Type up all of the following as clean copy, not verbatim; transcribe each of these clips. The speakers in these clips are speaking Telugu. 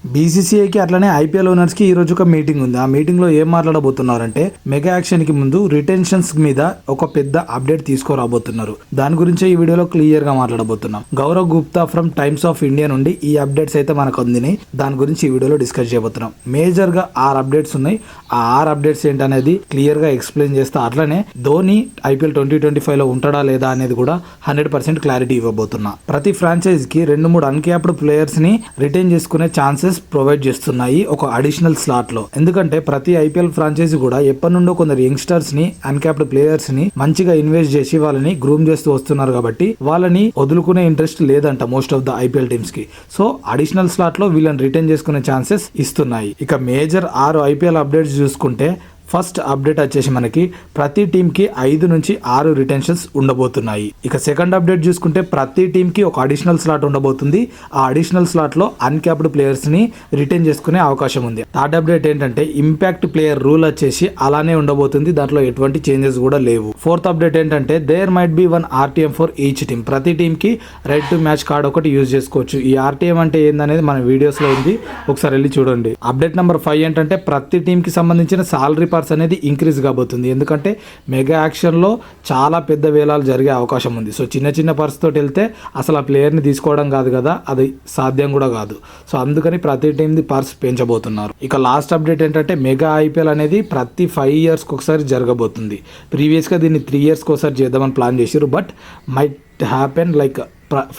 బీసీసీఐకి అట్లనే ఐపీఎల్ ఓనర్స్ కి ఈ రోజు ఒక మీటింగ్ ఉంది. ఆ మీటింగ్ లో ఏం మాట్లాడబోతున్నారంటే మెగా యాక్షన్ కి ముందు రిటెన్షన్స్ మీద ఒక పెద్ద అప్డేట్ తీసుకురాబోతున్నారు. దాని గురించే ఈ వీడియోలో క్లియర్ గా మాట్లాడబోతున్నాం. Gaurav Gupta from times of India నుండి ఈ అప్డేట్స్ అయితే మనకు అందినాయి. దాని గురించి ఈ వీడియోలో డిస్కస్ చేయబోతున్నాం. మేజర్ గా 6 అప్డేట్స్ ఉన్నాయి. ఆ 6 అప్డేట్స్ ఏంటనేది క్లియర్ గా ఎక్స్ప్లెయిన్ చేస్తా. అట్లనే ధోని ఐపీఎల్ 2025 లో ఉంటాడా లేదా అనేది కూడా 100% క్లారిటీ ఇవ్వబోతున్నా. ప్రతి ఫ్రాంచైజ్ కి 2-3 అన్క్యాప్డ్ ప్లేయర్స్ ని రిటైన్ చేసుకునే ఛాన్సెస్ ప్రొవైడ్ చేస్తున్నాయి ఒక అడిషనల్ స్లాట్ లో. ఎందుకంటే ప్రతి ఐపీఎల్ ఫ్రాంచైజీ కూడా ఎప్పటి నుండో కొందరు యంగ్స్టర్స్ ని అన్క్యాప్డ్ ప్లేయర్స్ ని మంచిగా ఇన్వెస్ట్ చేసి వాళ్ళని గ్రూమ్ చేస్తూ వస్తున్నారు కాబట్టి వాళ్ళని వదులుకునే ఇంట్రెస్ట్ లేదంట most of the IPL teams కి. సో అడిషనల్ స్లాట్ లో వీళ్ళని రిటైన్ చేసుకునే ఛాన్సెస్ ఇస్తున్నాయి. ఇక మేజర్ 6 ఐపీఎల్ అప్డేట్స్ చూసుకుంటే ఫస్ట్ అప్డేట్ వచ్చేసి మనకి ప్రతి టీమ్ కి 5 నుంచి 6 రిటెన్షన్స్ ఉండబోతున్నాయి. ఇక సెకండ్ అప్డేట్ చూసుకుంటే ప్రతి టీమ్ కి ఒక అడిషనల్ స్లాట్ ఉండబోతుంది. ఆ అడిషనల్ స్లాట్ లో అన్క్యాప్డ్ ప్లేయర్స్ ని రిటైన్ చేసుకునే అవకాశం ఉంది. థర్డ్ అప్డేట్ ఏంటంటే ఇంపాక్ట్ ప్లేయర్ రూల్ వచ్చేసి అలానే ఉండబోతుంది. దాంట్లో ఎటువంటి చేంజెస్ కూడా లేవు. ఫోర్త్ అప్డేట్ ఏంటంటే there might be 1 RTM for each team. ప్రతి టీమ్ కి రైట్ టు మ్యాచ్ కార్డ్ ఒకటి యూజ్ చేసుకోవచ్చు. ఈ ఆర్టీఎం అంటే ఏందనేది మన వీడియోస్ లో ఉంది, ఒకసారి వెళ్ళి చూడండి. అప్డేట్ నెంబర్ 5 ఏంటంటే ప్రతి టీమ్ కి సంబంధించిన సాలరీ అనేది ఇంక్రీజ్ కాబోతుంది. ఎందుకంటే మెగా యాక్షన్ లో చాలా పెద్ద వేలాలు జరిగే అవకాశం ఉంది. సో చిన్న చిన్న పర్స్ తోటి వెళ్తే అసలు ఆ ప్లేయర్ ని తీసుకోవడం కాదు కదా, అది సాధ్యం కూడా కాదు. సో అందుకని ప్రతి టీమ్ ది పర్స్ పెంచబోతున్నారు. ఇక లాస్ట్ అప్డేట్ ఏంటంటే మెగా ఐపీఎల్ అనేది ప్రతి 5 years ఒకసారి జరగబోతుంది. ప్రీవియస్ గా దీన్ని 3 years ఒకసారి చేద్దామని ప్లాన్ చేశారు. But might happen like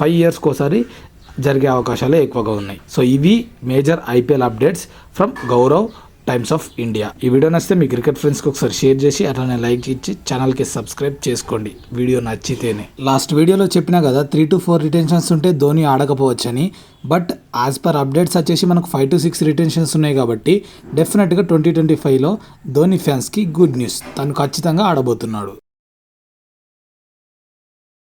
5 years ఒకసారి జరిగే అవకాశాలే ఎక్కువగా ఉన్నాయి. సో ఇవి major IPL updates from Gaurav times of India. ఈ వీడియో నచ్చితే మీ క్రికెట్ ఫ్రెండ్స్కి ఒకసారి షేర్ చేసి అట్లానే లైక్ ఇచ్చి ఛానల్కి సబ్స్క్రైబ్ చేసుకోండి వీడియో నచ్చితేనే. లాస్ట్ వీడియోలో చెప్పినా కదా 3 to 4 రిటెన్షన్స్ ఉంటే ధోని ఆడకపోవచ్చని. బట్ యాజ్ పర్ అప్డేట్స్ వచ్చేసి మనకు 5 to 6 రిటెన్షన్స్ ఉన్నాయి కాబట్టి డెఫినెట్గా 2025లో ధోని ఫ్యాన్స్కి గుడ్ న్యూస్. తను ఖచ్చితంగా ఆడబోతున్నాడు.